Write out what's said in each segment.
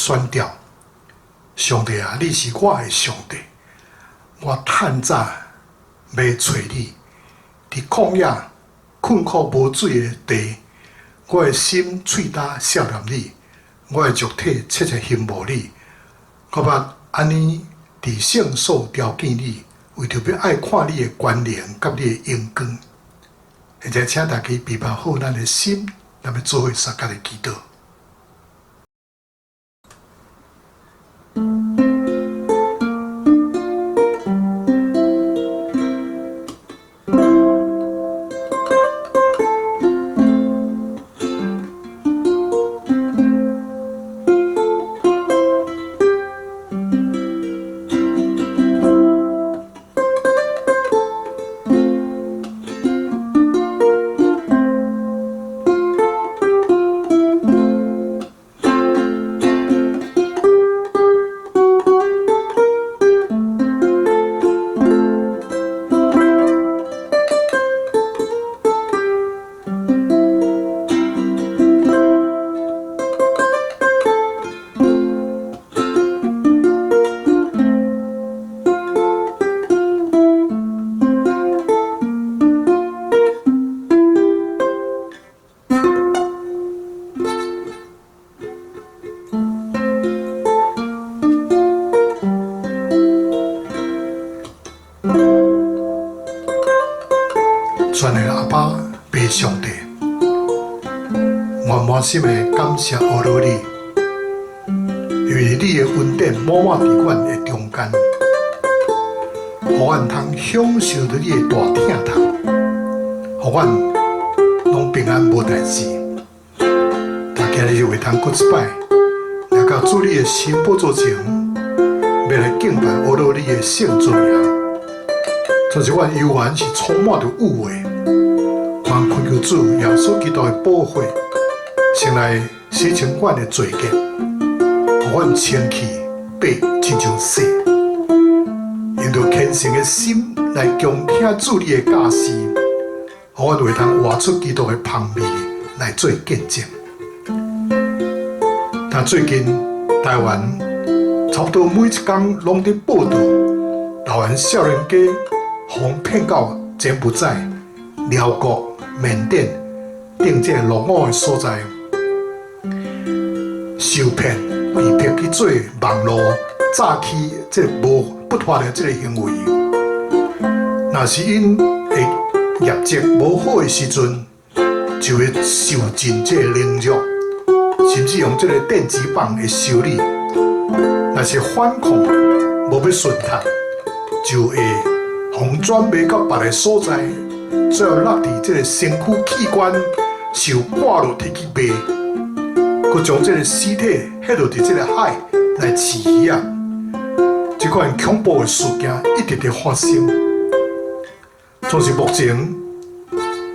宣调，上帝啊，你是我的上帝，我趁早要找你。伫旷野困苦无水的地，我的心喙焦想念你，我的肉体切切羡慕你。我捌安尼伫圣所条件你，为着要爱看你的关联甲你的荣光。现在请大家备饱好咱的心，咱要做伙相甲的祈祷。全的阿爸爸上帝，我满心的感谢阿罗你，因为你的恩典满满伫阮的中间，互阮通享受着你的大疼痛，互阮拢平安无代志。但今日就会通搁一摆来到主你的新宝座前，要来敬拜阿罗你的圣尊名。就是阮犹原是充满着误会，愿恳求主耶稣基督的保护，先来洗清阮的罪孽，互阮清气白亲像雪，用着虔诚的心来恭听主你的教示，互阮会通活出基督的香味来做见证。但最近台湾差不多每一天拢伫报道台湾少年家被骗到柬埔寨、寮国、缅甸等这落伍的所在，受骗、被骗去做网络诈欺，这无不法的这个行为。若是因的业绩无好的时阵，就会受尽这个凌辱，甚至用这个电子棒的修理。若是反抗无要顺摊，就会红转卖到别个所在，最后落伫这个身躯器官受挂落摕去卖，佮将这个尸体迄落伫这个海来饲鱼啊！这款恐怖的事件一直在发生。总是目前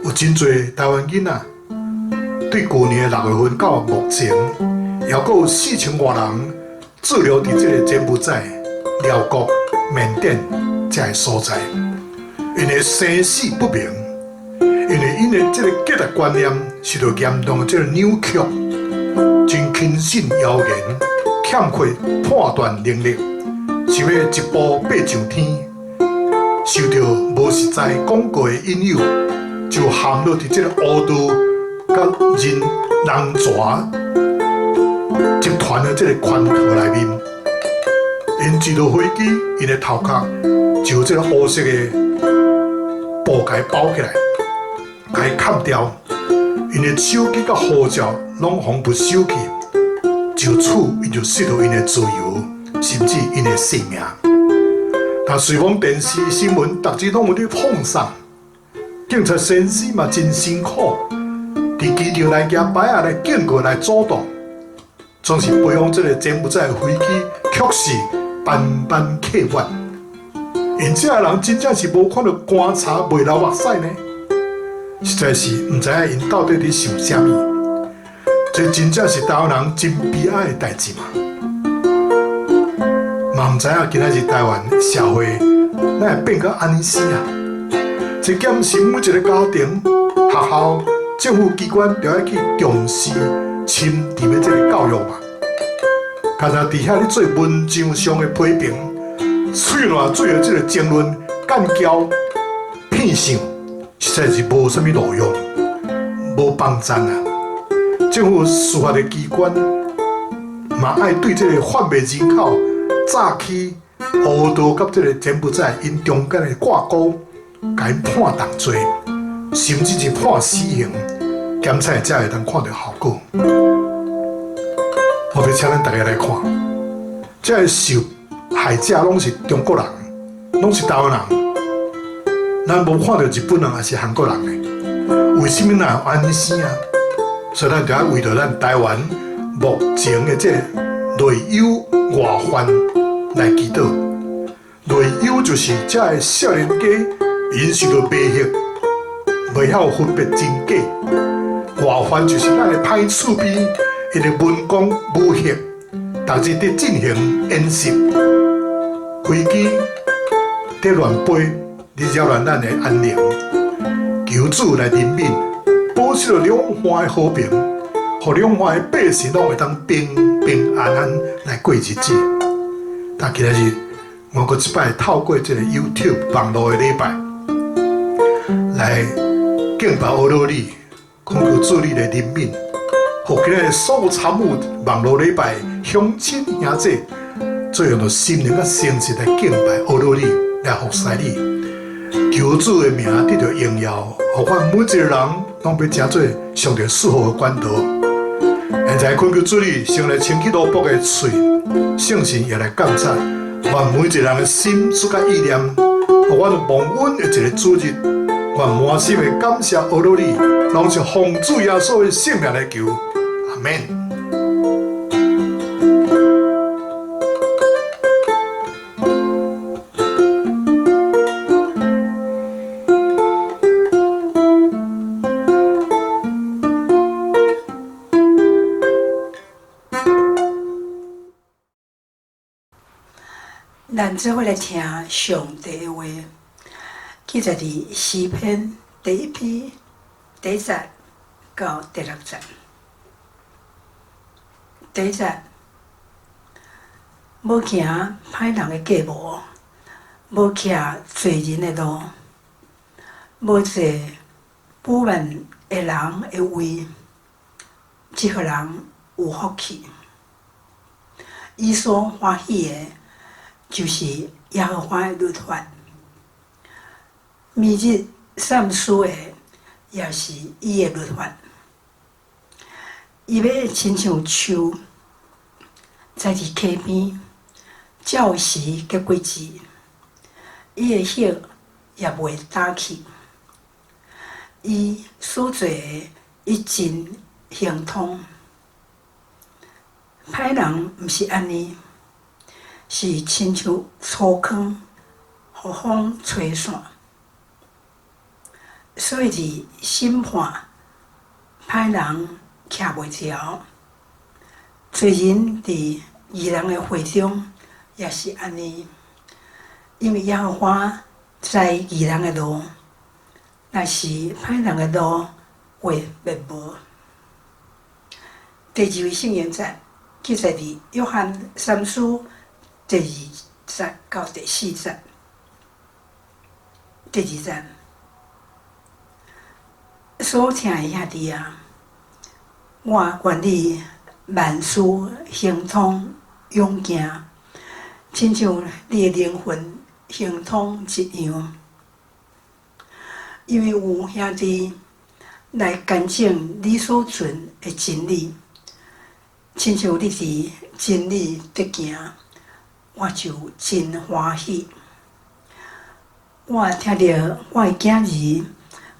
有真侪台湾囡仔，对去年的6月份到目前，也佮有4000多人滞留伫这个柬埔寨、寮国、缅甸这个所在，因为生死不明，因为因的这个价值观念受到严重的这个扭曲，真轻信谣言，欠缺判断能力，想要一步爬上天，受到无实在广告的引诱，就陷入伫这个乌道甲人蛇集团的这个圈套内面。因一落飞机，因的头壳就有这个黑色的布甲伊包起来，甲伊砍掉，因的手机甲护照拢互没收去，就此伊就失去因的自由，甚至因的性命。但随风电视新闻，逐日拢有咧放送，警察先生嘛真辛苦，伫机场来举牌来警告来阻挡，总是培养这个柬埔寨的飞机确实班班客满。因这人真正是无看到棺材未流目屎呢，实在是毋知影因到底伫想啥物。这真正是台湾人真悲哀的代志嘛。嘛毋知影今仔日台湾社会哪会变到安尼死啊？这检视每一个家庭、学校、政府机关都要去重视亲子的这个教育嘛。刚才伫遐咧做文章上的批评，嘴烂最后这个争论、干交、骗想，实在是无啥物路用，无帮助啊！政府司法的机关嘛爱对这个贩卖人口、诈欺、误导甲这个柬埔寨因中间的挂钩，甲因判重罪，甚至是判死刑，检察才会当看到效果。我要请咱大家来看，这个受害者拢是中国人，拢是台湾人，咱无看到日本人还是韩国人呢？为什么咱有安尼死啊？所以咱就要为着咱台湾目前的这内忧外患来祈祷。内忧就是这个少年家因受到迷惑，袂晓分别真假；外患就是咱的歹厝边，伊的文攻武吓，逐日伫进行演习，飞机伫乱飞，伫扰乱咱的安宁。求主来怜悯，保持着两岸的和平，互两岸的百姓拢会当平平安安来过日子。但今仔日，我阁一摆透过这个 YouTube 网络的礼拜，来敬拜俄罗斯，恳求主你来怜悯，互今日所有参与网络礼拜乡亲兄弟，做用着心灵甲诚实来敬拜俄罗斯，来服侍你。求主的名得到荣耀，互阮每一个人拢要成做上帝适合的管道。现在恳求主你先来清起罗卜的嘴，圣神也来感谢，阮每一个人的心思甲意念，互阮蒙恩的一个主日，阮满心的感谢俄罗斯，拢是奉主耶稣的圣名来求，阿门。咱做伙来听上帝的话，记载伫诗篇第1篇第1节到第6节。第1节，无行歹人的计谋，无徛罪人的路，无坐不满的人的位，这个人有福气。伊所欢喜的，就是耶和华的律法，每日散思的也是伊的律法。伊要亲像树，栽伫溪边，照时结果子，伊的叶也袂干去。伊所做的一尽行通。歹人毋是安尼。是亲像粗糠，互风吹散，所以伫审判歹人徛袂牢，罪人伫义人的会中也是安尼。因为耶和华知义人的路，若是歹人的路，会灭无。第2位圣言节记载伫约翰3书第2节到第4节。第2节，所听的兄弟啊，我愿你万事行通勇行，亲像你的灵魂行通一样。因为有兄弟来干证你所存的真理，亲像你伫真理伫行，我就真欢喜。我听到我的囝儿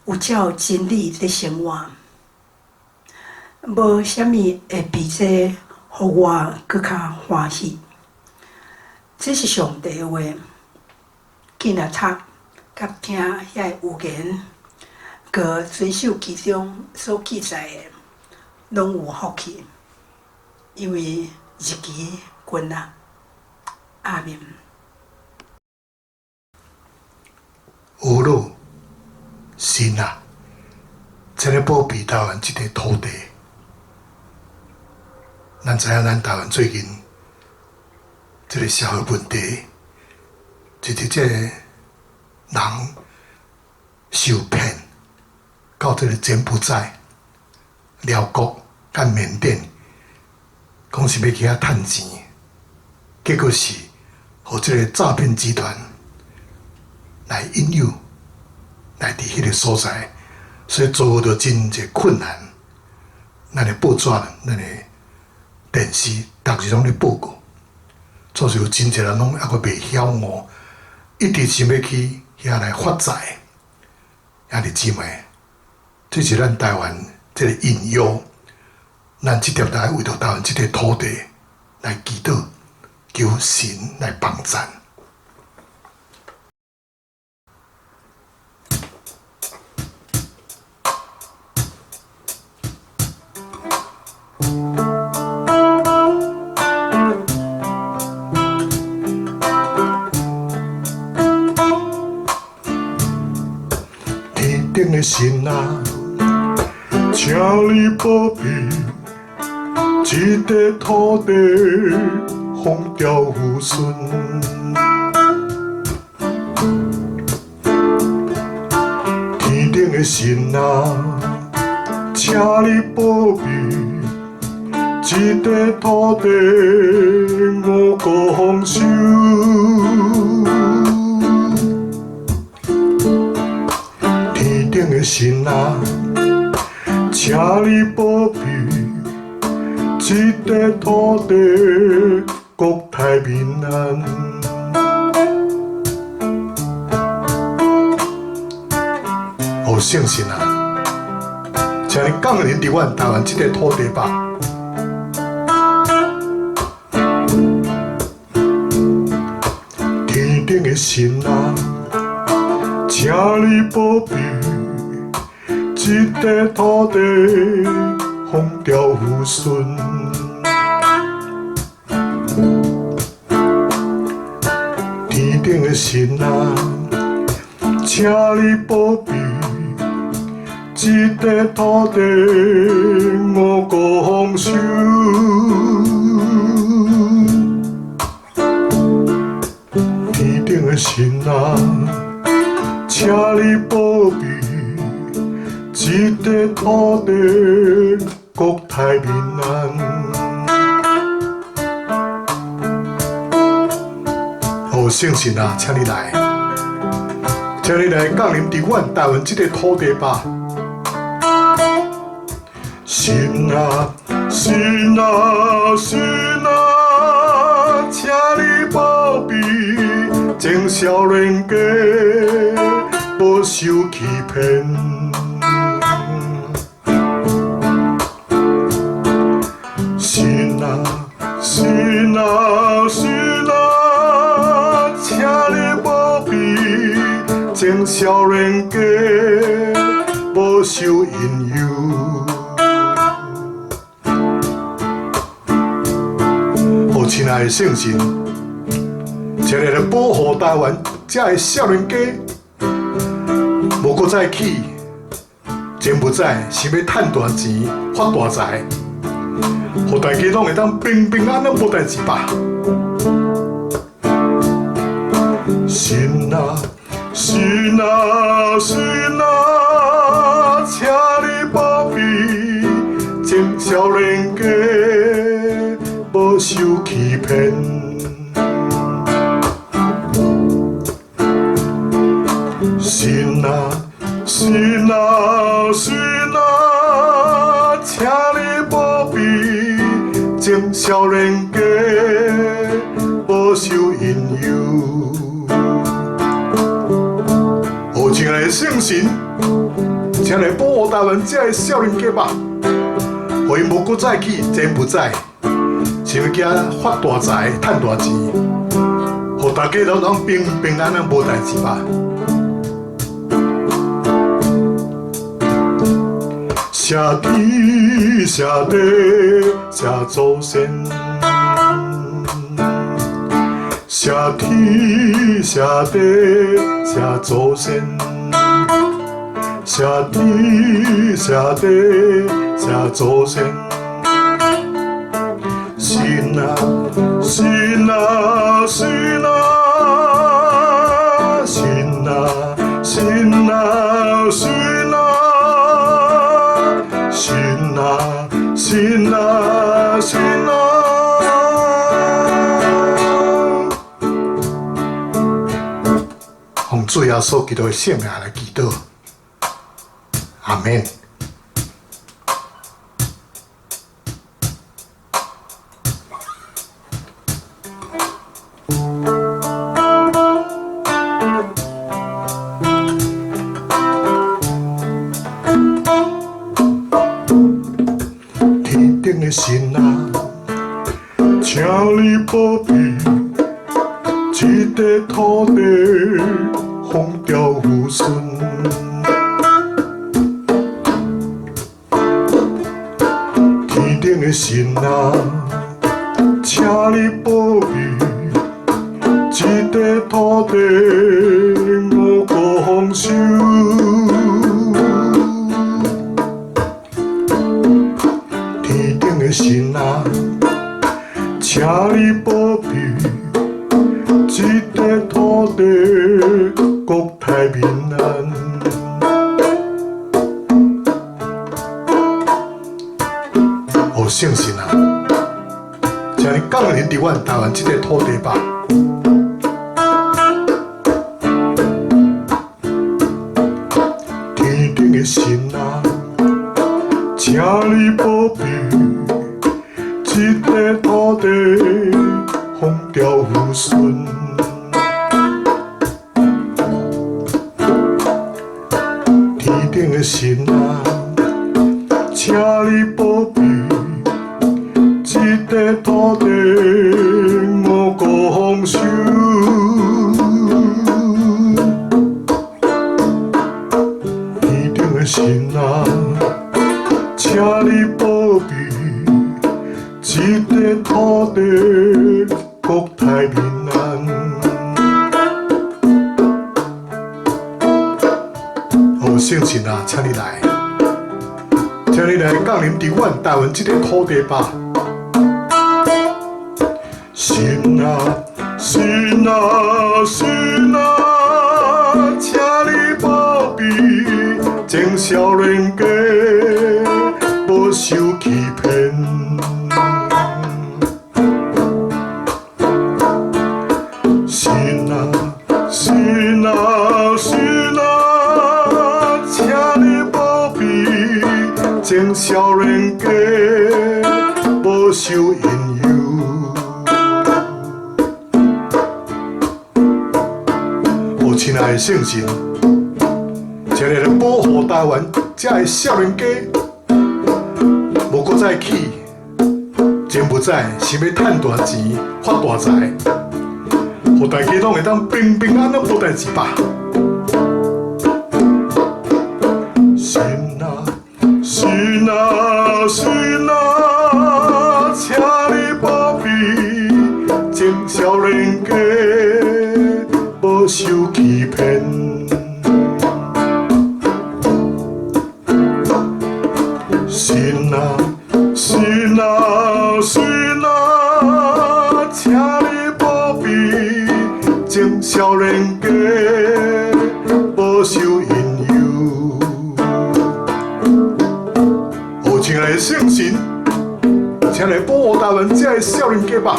有照真理伫生活，无啥物会比这互我搁较欢喜。这是上帝的话，囡仔读甲听遐有言，佮遵守其中所记载的，拢有福气，因为日期近啊。阿明。有咯，神啊，真个保庇台湾这块土地。咱知影，咱台湾最近这个社会问题，就是这个人受骗到这个柬埔寨、寮国、甲缅甸，讲是要去遐趁钱，结果是互这个诈骗集团来引诱，来伫迄个所在，所以遭遇到真侪困难。咱的报纸，咱的电视，逐日拢咧报告，做是有真侪人拢抑阁袂晓悟，一直想要去遐来发财，兄弟姊妹，这是咱台湾这个隐忧。咱即条来为着台湾即块土地来祈祷，求神来帮赞。天顶的神啊，请你保庇这块土地，风调雨顺。天顶的神啊，请你保庇这块土地，五谷丰收。天顶的神啊，请你保庇这块土地，国泰民安。哦，圣神啊，请你降临伫阮台湾这块土地吧。天顶的神啊，请你保庇这块土地，风调雨顺。天顶的神啊，请你保庇这块土地，五谷丰收。天顶的神啊，请你保庇这块土地，国泰民安。哦，圣神啊，请你来，请你来降临伫阮台湾这块土地吧。神啊，神啊，神啊，请你保庇前少年家，无受欺骗。神啊，神啊，神啊，请你保庇前少年家，无受引诱。哦，亲爱的圣神，请你来保护台湾这个少年家，无搁再去柬埔寨想要趁大钱、发大财。互大家拢会当平平安安无代志吧。神啊，神啊，神啊，请你保庇前少年家，无受欺骗。神啊，神啊神啊，请你保庇情少年家，保守因由。哦，亲爱的圣神，请来保护台湾这个少年家吧，互伊无搁再起柬埔寨，想要惊发大财、赚大钱，互大家都能平平安安无代志吧。谢天谢地谢祖先，谢天谢地谢祖先，谢天谢地谢祖先。神啊神啊神啊，神啊神啊神啊。神啊，神啊，神啊！奉主耶稣基督的圣名来祈祷，阿门。神啊，请你保庇这块土地，风调雨顺。天顶的神啊，请你保庇这块土地，五谷丰收。神啊，请你保庇这块土地，国泰民安。哦，圣神啊，请你降临伫阮台湾这块土地吧。天顶的神啊，请你保庇。这块土地风调雨顺，天顶的神啊，请你保庇这块土地五谷丰收。天顶的神啊，请你保庇。这块土地，国泰民安。哦，圣神啊，请你来，请你来降临伫阮台湾这块土地吧。神啊，神啊，神啊，请你保庇情少年家，无受欺骗。神啊，神啊，请你保庇情少年家，无受引诱。哦，亲爱的圣神，请你来保护台湾这个少年家，无搁再去柬埔寨想要赚大钱、发大财。互大家拢会当平平安安无代志吧。神啊，神啊，神啊，请你保庇情少年家，无受欺骗。神啊，神啊，神啊，请你保庇。情少年家，无受引诱。哦，亲爱的圣神，请来保护台湾这个少年家吧，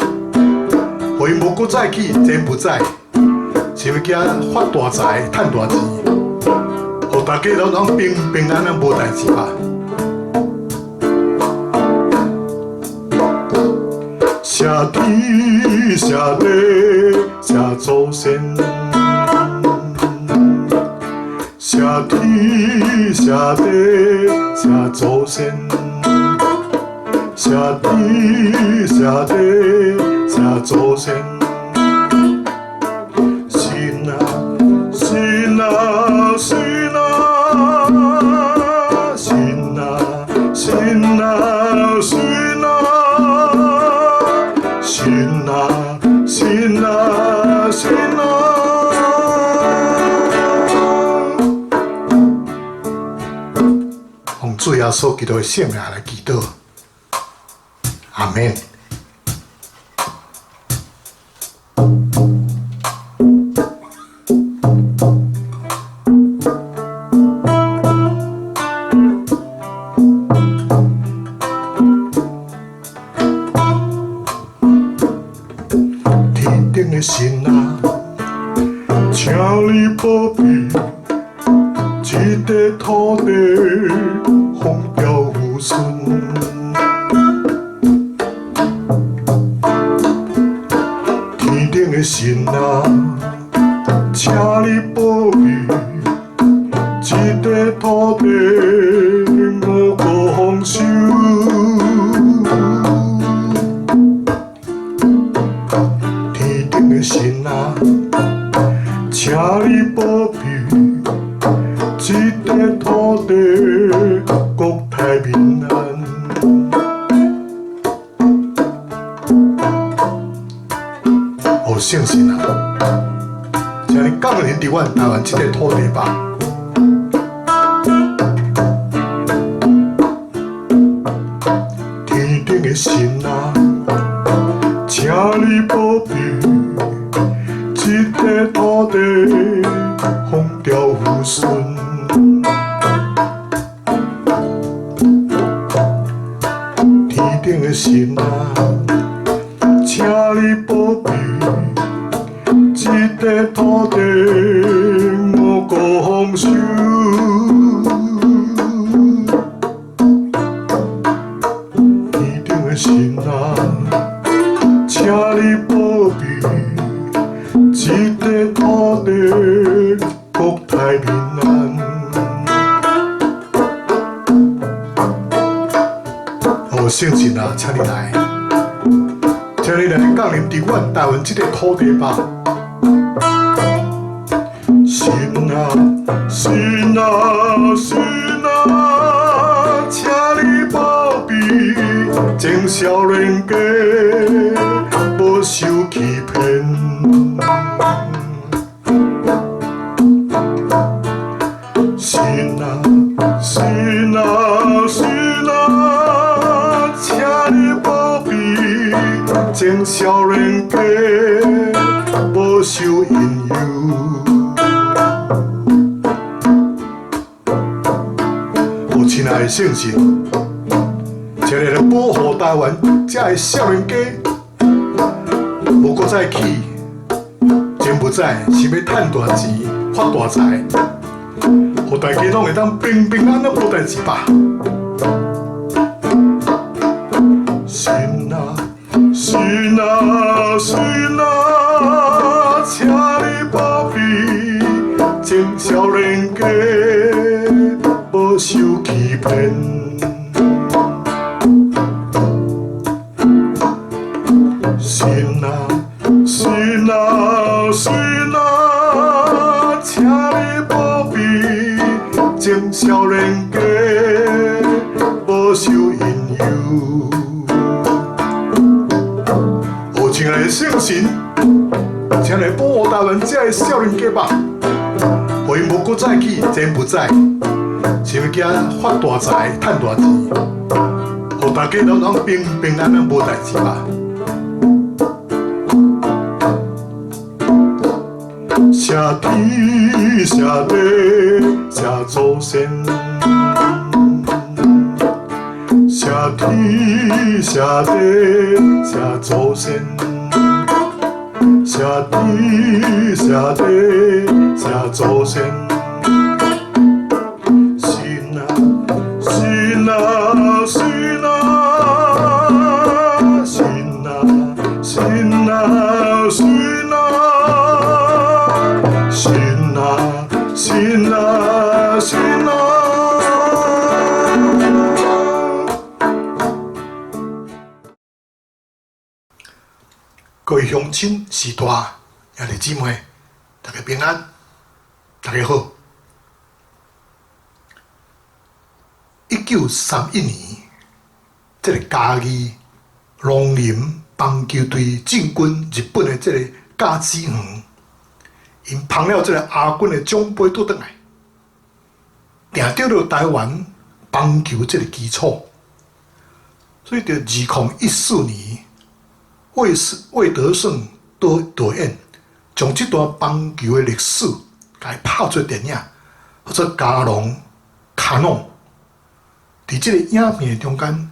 互伊无搁再去柬埔寨，想要惊发大财、赚大钱，互大家拢平平安安无代志吧。谢天谢地谢祖先，谢天谢地谢祖先，谢天谢地谢祖先。神啊神啊神啊神啊神啊神啊。神啊，神啊，神啊！奉主耶稣基督的圣名来祈祷，阿门。神啊，请你保庇这块土地风调雨顺。天顶的神啊，请你保庇这块土地五谷丰收。神啊，请你保庇这块土地国泰民安。哦，圣神啊，请你降临伫阮台湾这块土地吧。天顶的神啊，请你保庇。这块土地风调雨顺，天顶的神啊，请你保庇这块土地五谷丰收。天顶的神啊，请你保庇。这块土地国泰民安。哦，圣神啊，请你来，请你来降临伫阮台湾这块土地吧。神啊，神啊，神啊，请你保庇前少年家，无受欺骗。神啊，神啊，神啊，请你保庇前少年家，无受引诱。哦，亲爱的圣神，请你来保护台湾这个少年家，无搁再起，真不在是要赚大钱、发大财。互大家拢会当平平安安无代志吧。神啊，神啊，神啊，请你保庇前少年家，无受欺骗。神啊，神啊，神啊，请你保庇前少年家，无受引诱。哦，亲爱的圣神，请来保护台湾这个少年家吧，互因无搁再起，真不在，是要惊发大财、赚大钱，互大家拢平平安安无代志吧。谢天谢地谢祖先，谢天谢地谢祖先，谢天谢地谢祖先。亲时大，兄弟姊妹，大家平安，大家好。1931年，这个嘉义农林棒球队进军日本的这个甲子园，因捧了这个亚军的奖杯倒转来，定得了台湾棒球这个基础。所以，在2014年，魏德胜导演将这段棒球的历史，给拍出电影，或者加农卡农。伫这个影片中间，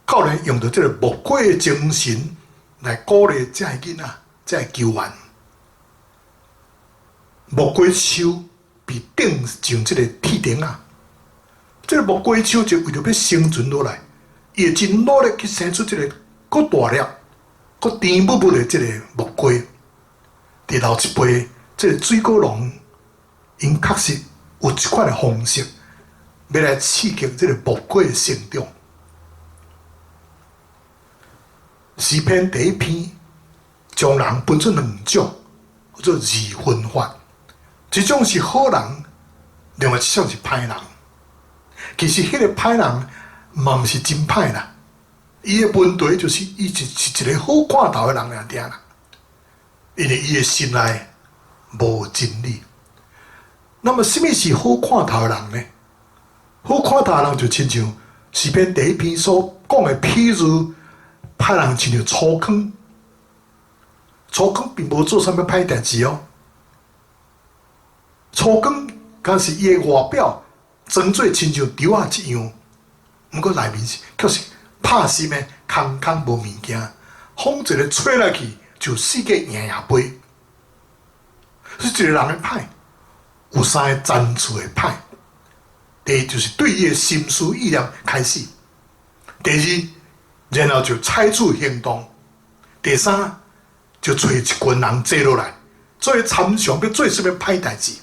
教练用到这个木瓜的精神来鼓励这个囡仔、这个球员。木瓜树被钉上这个铁钉啊，这个木瓜树就为着要生存落来，伊会真努力去生出这个更大粒、更甜蜜蜜的这个木瓜。伫老一辈这个水果农，因确实有一款的方式。要来刺激这个木瓜的成长。诗篇第一篇将人分出两种，叫做二分法。一种是好人，另外一种是歹人。其实迄个歹人嘛毋是真歹啦，伊的问题就是伊是一个好看头的人尔定啦，因为伊的心内无真理。那么，什么是好看头的人呢？好看头人就亲像诗篇第一篇所讲的譬如，歹人亲像粗糠，粗糠并无做啥物歹代志哦。粗糠敢是伊的外表装作亲像稻仔一样，毋过内面却是拍心的空空无物件，风一个吹来去就世界赢飞。是一个人的歹，有三个层次的歹。第一就是对伊的心思意念开始，第二，然后就采取行动，第三，就找一群人坐落来，做参详要做什么歹代志。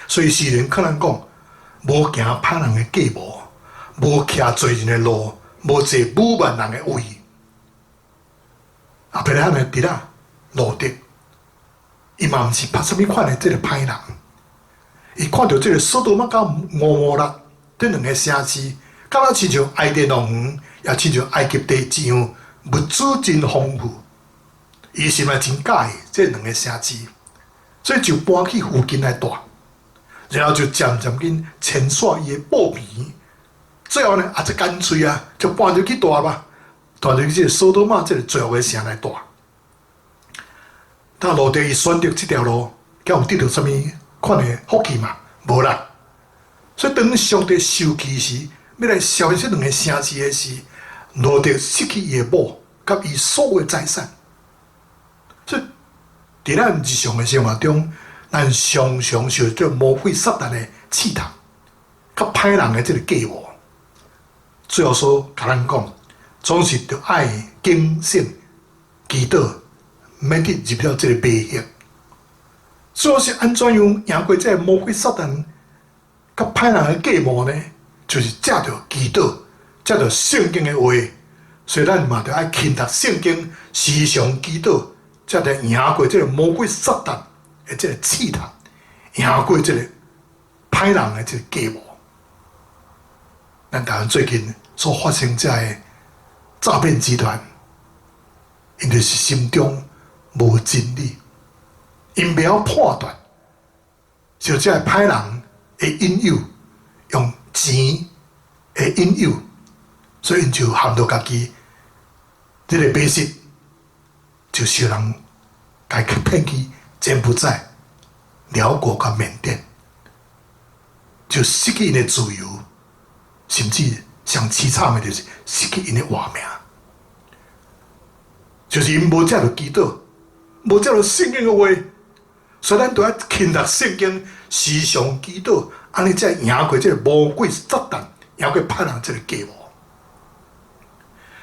所以诗人可能讲，无行歹人的计谋，无徛罪人的路，无坐侮慢人的位。阿伯拉罕的伫啦，路德，伊嘛毋是拍什么款的这个歹人。伊看到这个索多玛甲俄摩拉这两个城市，敢若亲像埃甸农园，也亲像埃及地一样，物资真丰富。伊心内真介意这两个城市，所以就搬去附近来住，然后就渐渐紧牵线伊的布皮，最后呢，也就干脆啊，就搬入去住吧，搬入去这个索多玛这个罪恶的城来住。但路德伊选择这条路，敢有得到什么款的福气嘛？无啦。所以当上帝受气时，要来消灭这两个城市的时，路德失去伊的某，甲伊所有的财产。所以，伫咱日常的生活中，咱常常受到魔鬼撒旦的试探，甲歹人的这个计谋。最后说，甲咱讲，总是着爱敬信、祈祷，免去入了这个迷惑。最后是安怎样赢过这个魔鬼撒旦甲歹人的计谋呢？就是借着祈祷，借着圣经的话，所以咱嘛着爱勤读圣经，时常祈祷，才得赢过这个魔鬼撒旦的这个试探，赢过这个歹人的这个计谋。咱台湾最近所发生这个诈骗集团，因就是心中无真理。因袂晓判断，就这歹人会引诱，用钱会引诱，所以因就陷到家己这个迷失，就受人该骗去柬埔寨、辽国甲缅甸，就失去因的自由，甚至上凄惨的就是失去因的活命，就是因无借着祈祷，无借着圣经的话。所以咱都要勤读圣经，时常祈祷，安尼才赢过这个魔鬼撒旦，赢过歹人这个计谋。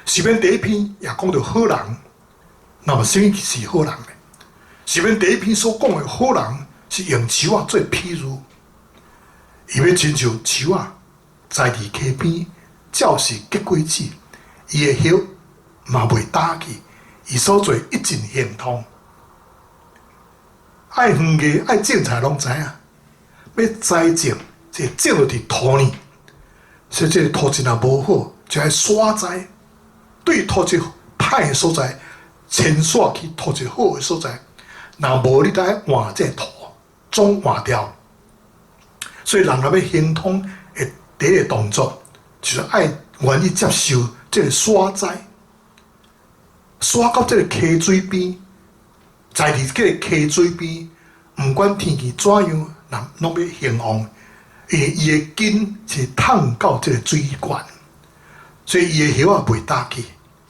诗篇第一篇也讲到好人，那么什么是好人呢？诗篇第一篇所讲的好人，是用树仔做譬如，伊要亲像树仔栽伫溪边，照实结果子，伊的叶嘛袂打去，伊所做一尽行通。爱园艺、爱种菜拢知影，要栽种，这种就伫土里，所以这个土质若无好，就爱刷栽。对土质歹的所在，迁徙去土质好的所在。若无你就爱换这土，总换掉。所以人若要行通的第一个动作，就是爱愿意接受这个刷栽，刷到这个溪水边，在伫这个溪水边，毋管天气怎样，人拢要兴旺，因为伊的根是探到这个水管，所以伊的叶啊袂打去，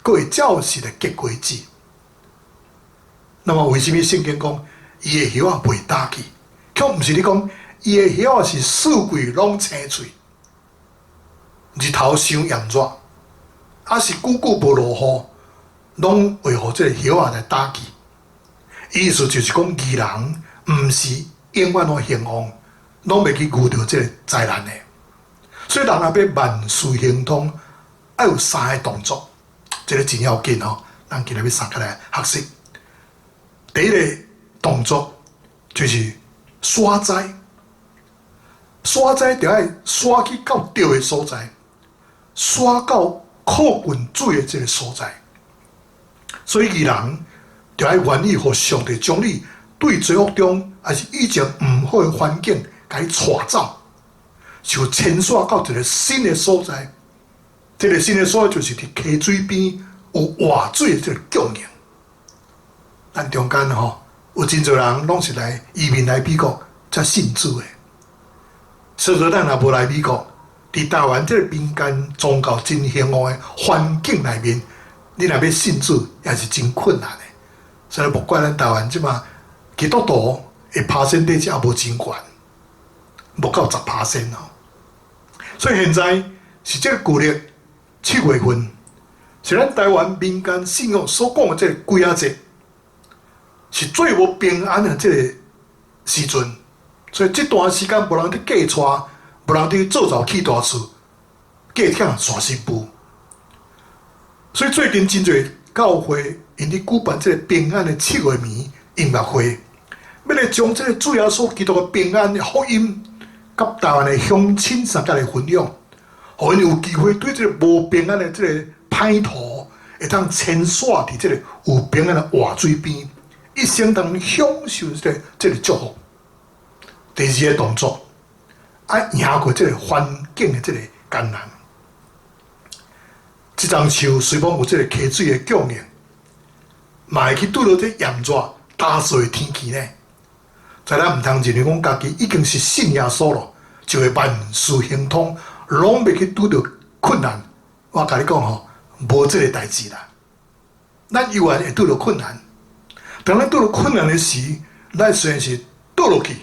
佫会照实的结果子。那么为什么圣经讲伊的叶啊袂打去？却毋是你讲伊的叶啊是四季拢青翠，日头伤炎热，还是久久无落雨，拢会互这个叶啊来打去。意思就是讲，义人毋是永远拢兴旺，拢袂去遇到这个灾难的。所以人若要万事兴通，要有三个动作，这个真要紧吼。咱今日要三个来学习。第一个动作就是刷栽，刷栽就要刷去到对的所在，刷到靠近水的这个所在。所以义人就要愿意互上帝将你对罪恶中，还是以前毋好的环境，甲你带走，就迁徙到一个新的所在。这个新的所在就是伫溪水边有活水的这个供应。咱中间吼，有真侪人拢是来移民来美国才信主的。所以说，咱若无来美国，伫台湾这个民间宗教真兴旺的环境内面，你若要信主，也是真困难的。所以莫怪咱台湾即马基督徒的%率也无真悬，无到10%哦。所以现在是这个旧历7月份，是咱台湾民间信仰所讲的这个鬼仔节，是最无平安的这个时阵。所以这段时间无人伫嫁娶，无人伫做早起大厝，嫁忝散新妇。所以最近真侪教会因咧举办这个平安的7月暝音乐会，要来将这个主耶稣基督的平安的福音，甲台湾的乡亲三甲来分享，互因有机会对这个无平安的这个歹徒，会当迁徙伫这个有平安的活水边，一生当享受这个祝福。第二个动作，赢过这个环境的这个艰难。这丛树虽然有这个溪水的供应，嘛会去拄到这炎热打水的天气呢。在咱毋通认为讲家己已经是信耶稣了，就会万事兴通，拢袂去拄到困难。我甲你讲吼，无这个代志啦。咱有缘会拄到困难，当咱拄到困难的时，咱虽然是倒落去，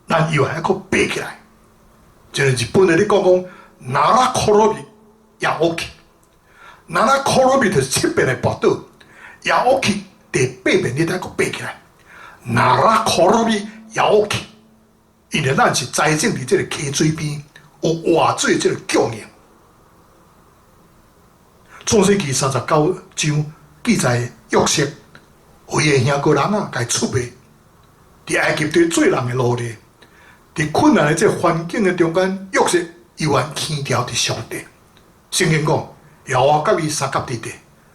咱有缘还佫爬起来。就日本的咧讲哪拉科罗比也 OK， 哪拉科罗比就是7遍的跋倒，也 OK。第8遍你才佫爬起来，哪拉科罗比也 OK。因为咱是栽种伫这个溪水边，有活水这个供应。创世纪39章记载约瑟为的兄哥人啊，甲伊出卖，伫埃及对做人的奴隶。伫困难的这环境的中间，约瑟依然牵条伫上帝。圣经讲，耶和华甲伊三甲伫地，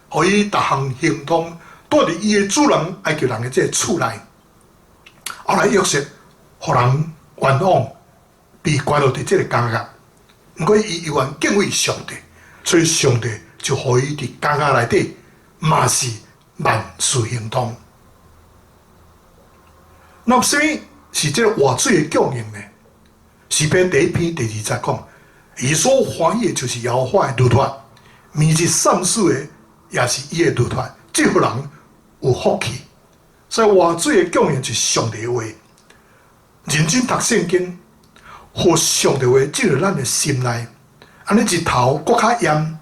互伊逐项行通，住伫伊的主人埃及人的这厝内。后来约瑟互人冤枉，被关落伫这个监狱。毋过伊依然敬畏上帝，所以上帝就互伊伫监狱内底，嘛是万事兴通。那什么是这个活水的供应呢？诗篇第1篇第2节讲，伊所欢喜的就是耶和华的律法，每日善事的也是伊的律法，这户人有福气。所以活水的供应就是上帝的话，认真读圣经，互上帝的话进入咱的心内，安尼日头搁较炎，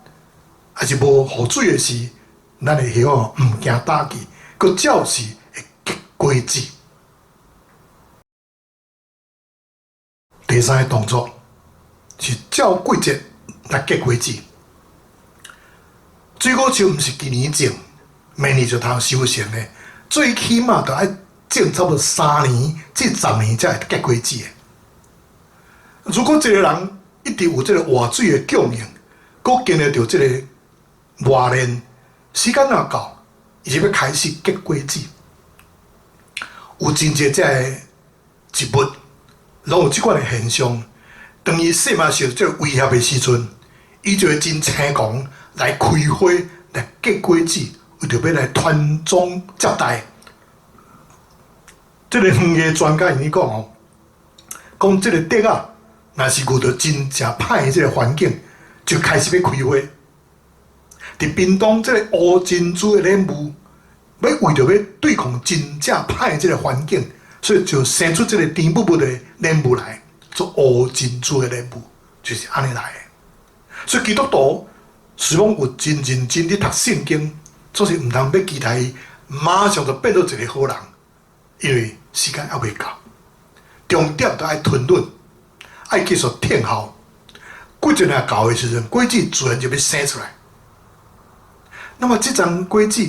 还是无雨水的时，咱的叶啊毋惊打击，佮照时会结果子。第三个动作是照季节来结果子。水果树毋是今年种，明年就通修成的，最起码都要种差不多3年至10年才会结果子的。如果一个人一直有这个活水的供应，佮经历到这个磨练，时间若到，伊就要开始结果子。有真侪这个植物，拢有即款的现象。当伊细嘛受这个威胁的时阵，伊就会真青狂来开花，来结果子，为着要来传宗接代。这个园艺专家伊讲哦，讲这个竹啊，若是遇到真正歹的这个环境，就开始要开花。伫屏东这个乌珍珠的莲雾，要为着要对抗真正歹的这个环境，所以就生出这个甜蜜蜜的莲雾来，做乌珍珠的莲雾，就是安尼来的。所以基督徒是讲有真认真伫读圣经，做是毋通要期待伊马上就变做一个好人，因为时间还未到。重点都爱吞忍，爱继续听候。过阵啊到的时阵，果子自然就要生出来。那么这张果子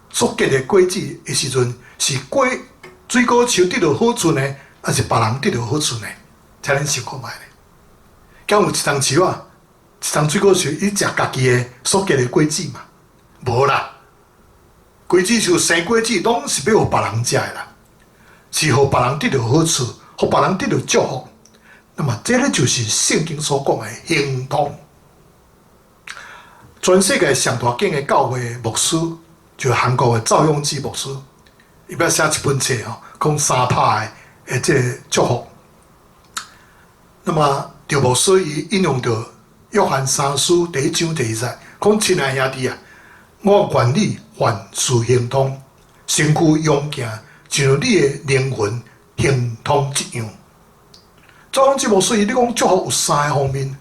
所结的果子的时阵，是水果树得到好处呢，还是别人得到好处呢？才能想看觅呢？敢有一丛树啊，一丛水果树，伊食家己的所结的果子嘛？无啦，果子树生果子拢是要互别人食的啦，是互别人得到好处，互别人得到祝福。那么这个就是圣经所讲的行动。全世界上大间的教会牧师，就是韩国的赵永基牧师，伊要写一本册吼，讲300的这个祝福。那么赵牧师伊引用到约翰3书第1章第2节，讲亲爱兄弟啊，我愿你凡事行动，身躯勇健，就如你的灵魂行通一样。赵永基牧师伊咧讲祝福有3个方面，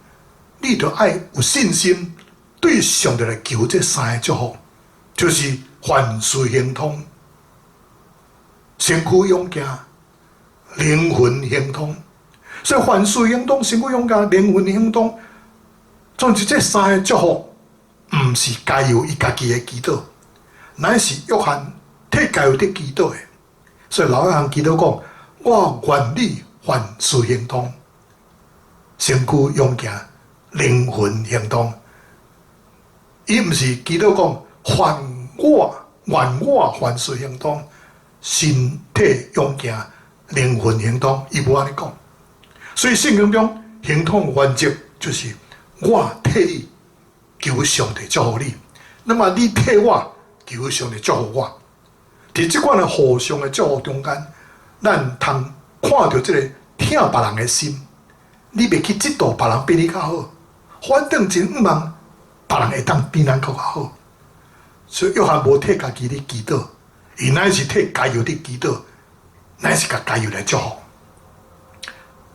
你着爱有信心。对上帝来求这3个祝福，就是凡事行通、身躯勇健、灵魂行通。所以凡事行通、身躯勇健、灵魂行通，总之这3个祝福，毋是加由伊家己的祈祷，乃是约翰替加由伫祈祷的。所以老约翰祈祷讲：我愿你凡事行通、身躯勇健、灵魂行通。伊毋是祈祷讲愿我凡事行通，身体勇健，灵魂行通，伊无安尼讲。所以圣经中行通原则就是我替你求上帝祝福你，那么你替我求上帝祝福我。伫即款的互相的祝福中间，咱通看到即个疼别人的心，你袂去嫉妒别人比你较好，反正真毋茫。别人会当比咱更较好，所以约翰无替家己咧祈祷，伊乃是替加油咧祈祷，乃是甲加油来祝福。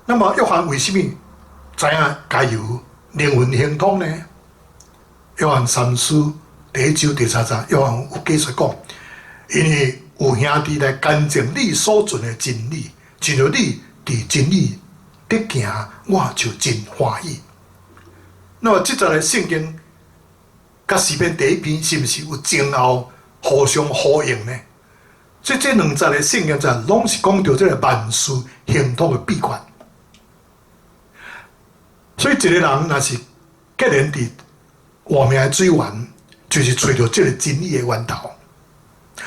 那么约翰为什么知影加油灵魂行通呢？约翰3书第1章第3节，约翰有解说讲，因为有兄弟来干证你所存的真理，正如你伫真理得行，我就真欢喜。那么即节的圣经。甲诗篇第1篇是毋是有前后互相呼应呢？所以这2节的圣经就拢是讲到这个万事行通的秘诀。所以一个人若是结连伫活命的水源，就是找到这个真理的源头，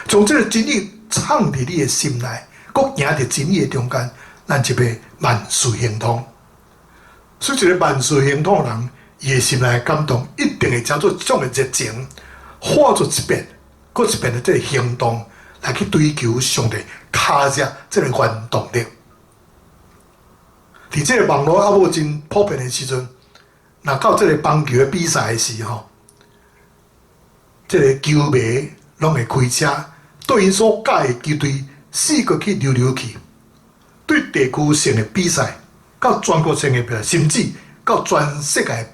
从这个真理藏伫你的心内，佮行伫真理的中间，咱就要万事行通。所以一个万事行通的人。伊的心内感动，一定会将做这种的热情，化作一遍，搁一遍的这个行动，来去追求上帝卡下这个原动力。伫这个网络还无真普遍的时阵，若到这个棒球的比赛的时候，这个球迷拢会开车，对因所教的球队4个去溜去，对地区性的比赛，到全国性的比赛，甚至。到全世界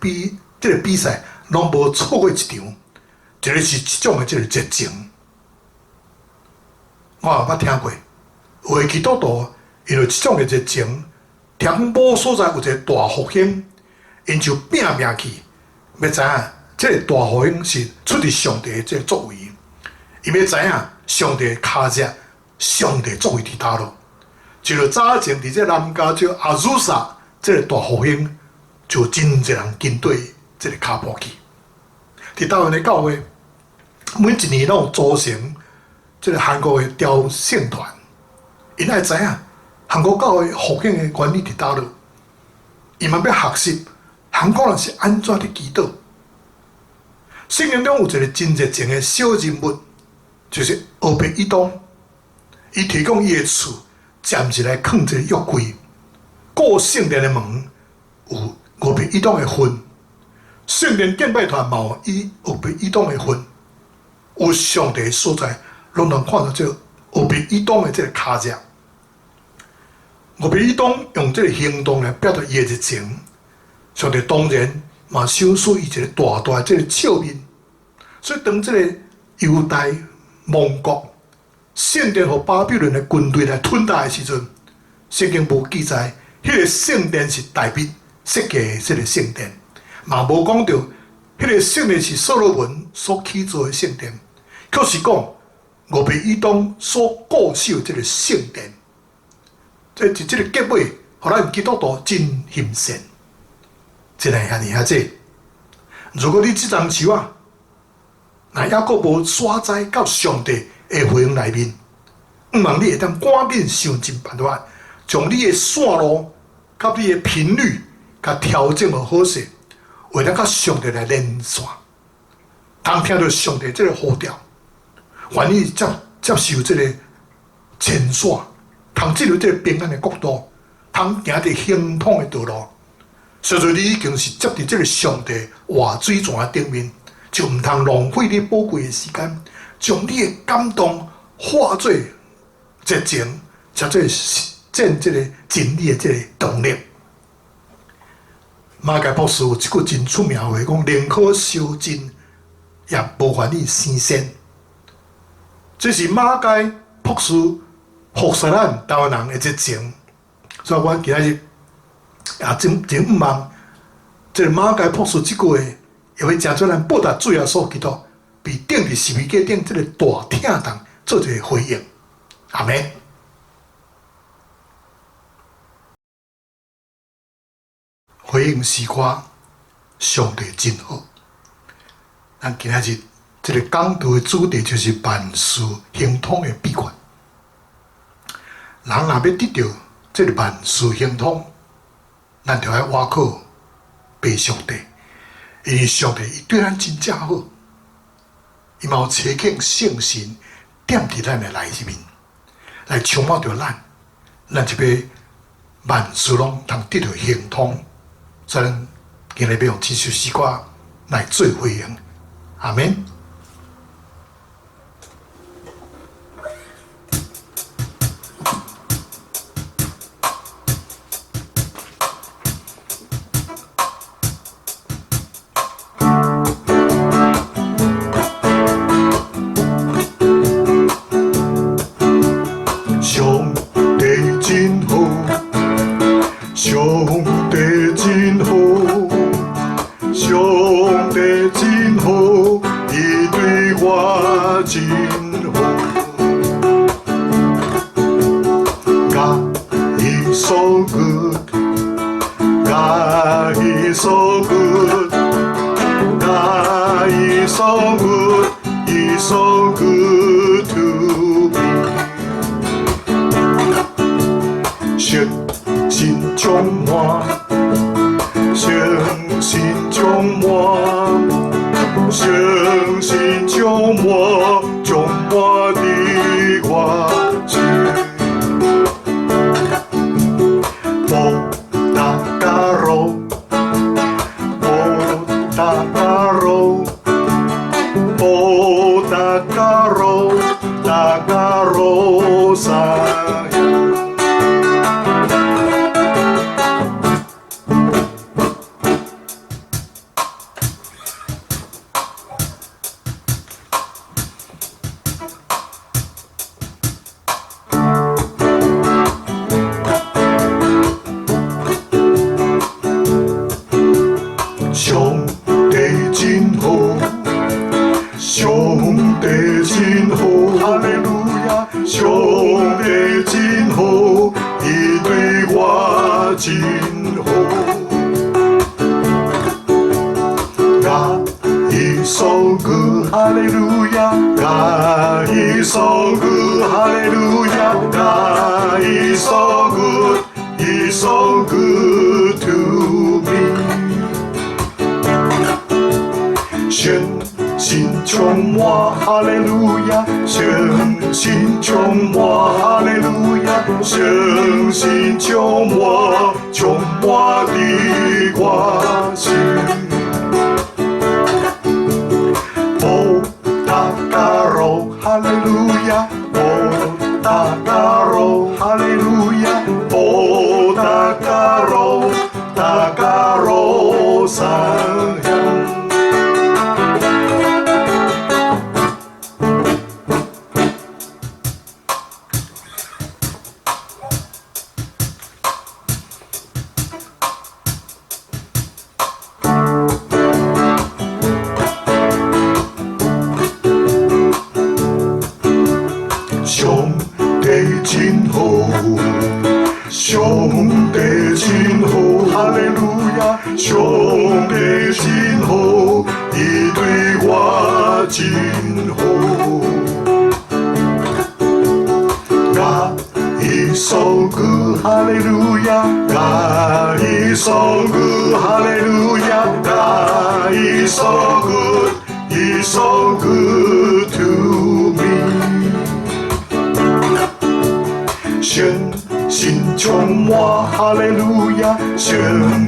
这个比赛，拢无错过一场，这个是一种的这个热情。我也捌听过，有的基督徒因为这种的热情，听某所在有一个大复兴，因就拼命去，要知影这个大复兴是出自上帝的这个作为，伊要知影上帝脚只，上帝作为伫倒落。就着早前伫这南加州阿祖萨这个大复兴，就真侪人跟对这个脚步去。伫台湾的教会，每一年拢有组成这个韩国的雕像团，因爱知影韩国教会复兴的原理伫倒落，伊嘛要学习韩国人是安怎伫祈祷。圣经中有一个真热情的小人物，就是俄别以东，伊提供伊的厝。暂时来放一个约柜，过圣殿的门有俄别以东的份，圣殿敬拜团嘛有伊俄别以东的份，有上帝所在，拢能看到这俄别以东的这个脚只。俄别以东用这个行动来表达伊的热情，上帝当然嘛赏赐伊一个大大的这个笑面，所以当这个犹大亡国。圣殿和巴比伦的军队来吞打的时阵，圣经无记载，迄个圣殿是大卫设计的这个圣殿，嘛无讲到迄个圣殿是所罗门所起造的圣殿，却是讲俄别以东所固守的这个圣殿。这是这个结尾，互咱基督徒真欣赏，真系遐尼遐济。如果你这张手啊，那抑阁无刷载到上帝的回应内面，毋望你会当赶紧想尽办法，将你的线路、甲你的频率，甲调整好势，为咱甲上帝来连线。当听到上帝这个呼召，愿意接受这个前线，通进入这个平安的国度，通行伫亨通的道路。所以你已经是接伫这个上帝活水泉的顶面，就毋通浪费你宝贵的时间。将你的感动化作热情，才做见这个真理的这个动力。马介博士有一句真出名的话，讲宁可烧尽，也无愿意生鲜。这是马介博士服侍咱台湾人的热情。所以我今仔日也真毋望，这个马介博士这句话，也会成做咱报答主耶稣基督。比顶伫十字架顶这个大听筒做一个回应，阿门。回应诗歌，上帝真好。咱今仔日这个讲道的主题就是万事亨通的秘诀。人若要得到这个万事亨通，咱就要倚靠拜上帝，因为上帝伊对咱真正好。伊嘛有找见圣神踮伫咱的内面，来充满着咱就要万事拢通得到亨通。所以咱今日要用这首诗歌来做回应，阿门。真好。God is so good, hallelujah. God is so good, hallelujah. God is so good, He's so good to me. 全心充满哈利路亚，全心充满哈利路亚，全心充满的关心。哦，大家罗哈利路亚，哦，大家罗哈利路亚，哦，大家罗三样。上帝真好，上帝真好，哈利路亚！上帝真好，伊对我真好。God is so good, hallelujah. God is so good, hallelujah. God is so good, He's so good to me. 全心充满哈利路亚，全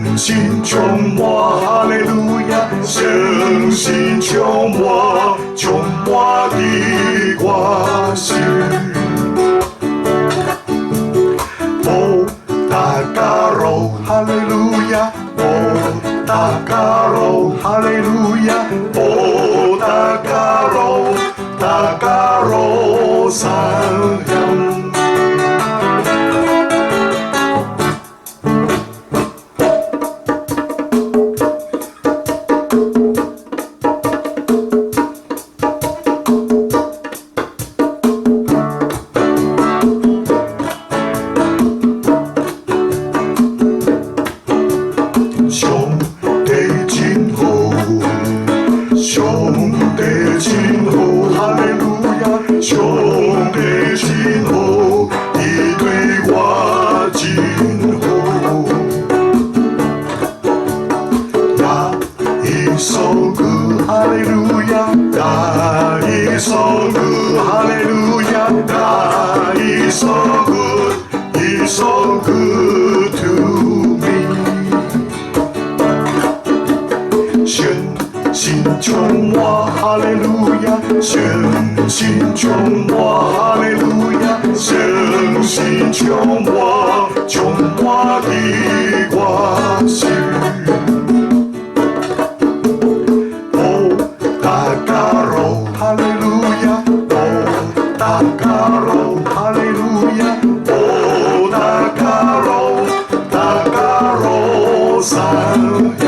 心充满哈利路亚，全心充满的关心。哦，大家罗哈利路亚，哦，大家罗哈利路亚，哦，大家罗三样。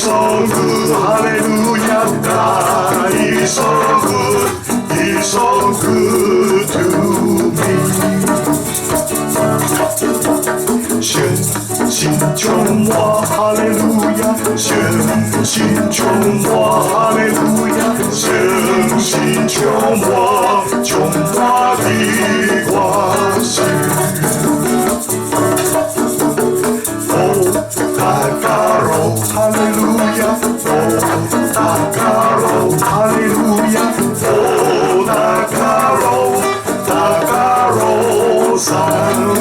so good, hallelujah. God is so good, He's so good to me. 宣心中我哈利路亚，宣心中我哈利路亚，宣心中我中华的光绪。Takaro, hallelujah. Oh, Takaro, hallelujah. Oh, Takaro, Takaro, Sayang.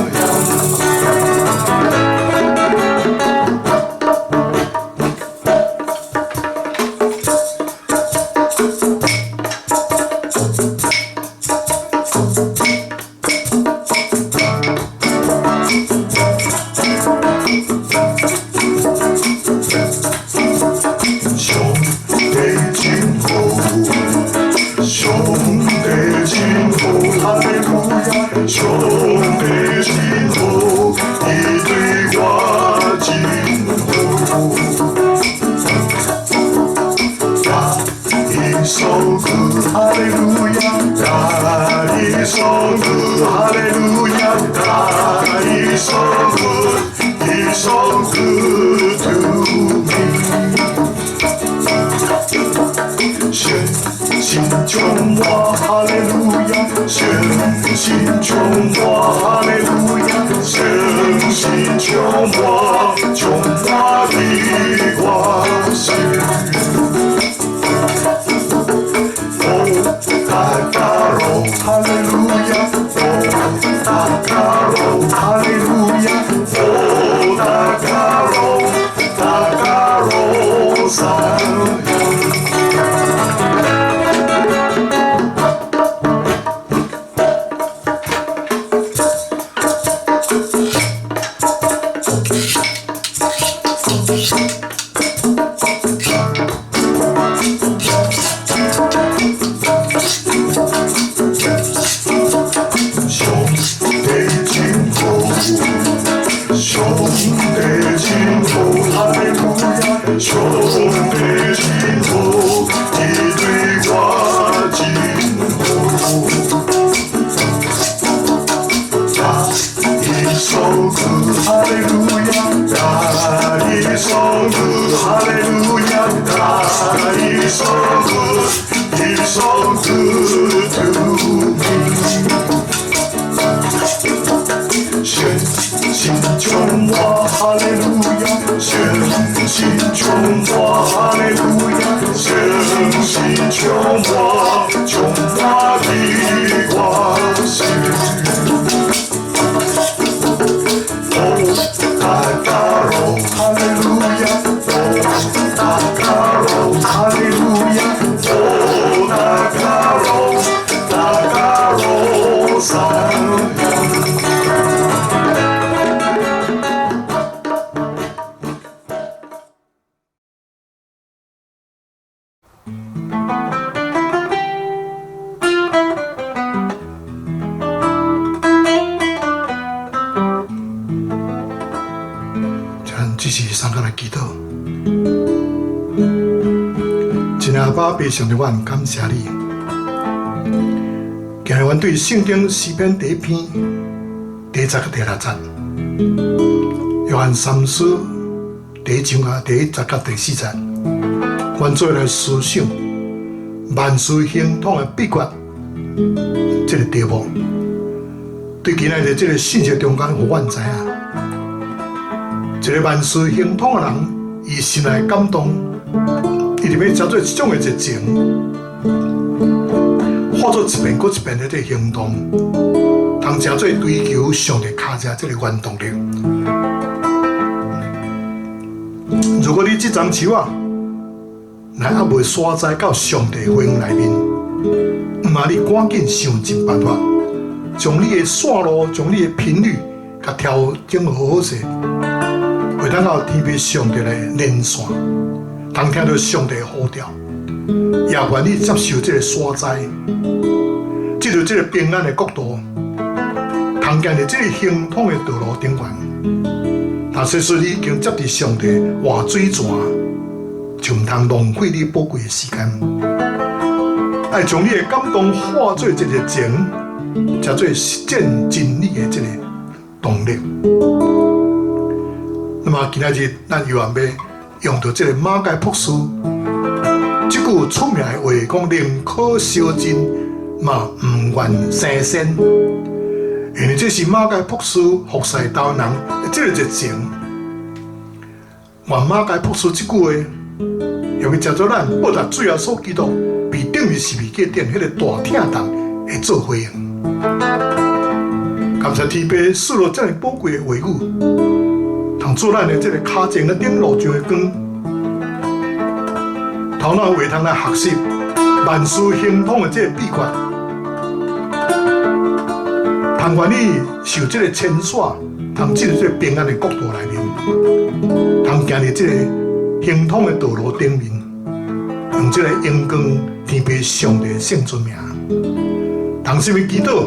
非常的愿感谢你。今日阮对圣经诗篇第一篇第10到第6节，约翰三书第1章第1节到第4节，阮做来思想万事兴通的秘诀这个题目。对今日的这个信息中间，互阮知影，一个万事兴通的人，伊心内感动。伊入要照做这种的热情，化作一遍搁一遍的这行动，通照做追求上帝脚下这个原动力。如果你这丛树啊，若还未撒栽到上帝花园内面，嘛你赶紧想尽办法，将你的线路、将你的频率，甲调整好势，会当到天父上帝的连线。通听到上帝的呼召，也愿意接受这个撒栽，进入这个平安的国度，通行在这个行通的道路顶端。但是说你已经接伫上帝活水泉，就唔通浪费你宝贵的时间。爱将你的感动化作一个情，叫做实践真理的这个动力。那么今仔日咱又要用到这个马介朴书这句出名的话，讲宁可烧尽，嘛唔愿生鲜。因为这是马介朴书服侍道人这个热情。原马介朴书这句话，又会接做咱报答主耶稣基督被钉于十字架顶迄个大疼痛会做回应。感谢天父赐落这样宝贵的话语，通做咱的这个脚前的顶路上的光，头脑会通来学习万事兴通的这个秘诀。通愿你受这个牵线，通进入这个平安的国度内面，通行入这个兴通的道路顶面，用这个荣光天父上帝的圣尊名，通什么祈祷，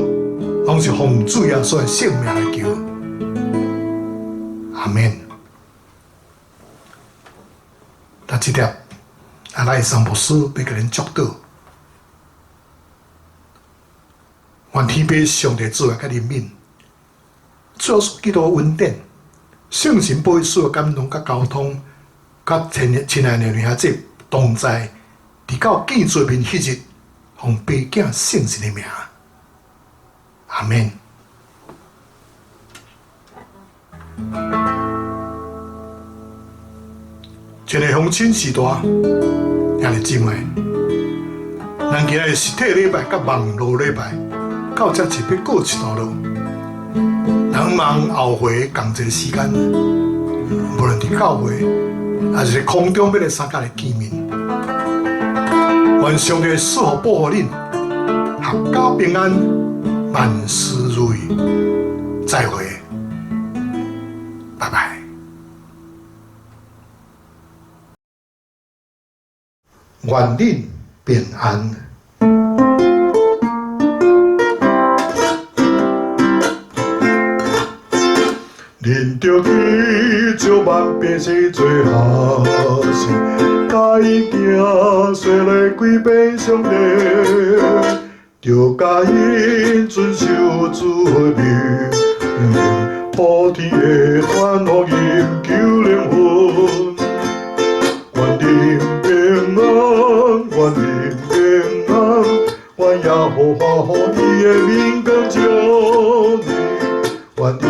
拢是奉主耶稣的圣名来求。阿门。第一条，阿赖桑牧师要给人祝祷。愿天父上帝主甲怜悯，主耶稣基督的恩典，圣神保守的感动甲交通，甲亲爱的娘姐同在，伫到见罪面迄日，奉爸囝圣神的名，阿门。一个乡亲时代，也是姊妹，咱今日实体礼拜甲网络礼拜。到这就要过一段路，人望后回同一个时间，无论伫教会，还是空中要来三甲来见面。愿上帝赐福保护恁，阖家平安，万事如意。再会，拜拜。愿恁平安。恁着去招万百姓做下事，甲伊行说来归遍上帝，着甲因遵守主的命，普天的传福音求灵魂，愿恁平安，愿恁平安，愿耶和华予伊的面光照你，愿恁。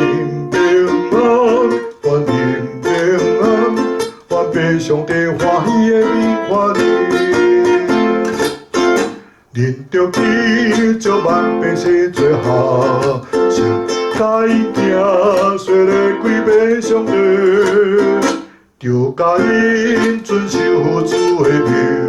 愿恁平安，愿被上帝欢喜的面看你。恁着去招万百姓做下圣，甲伊行说来归遍上帝，着甲因遵守主的命。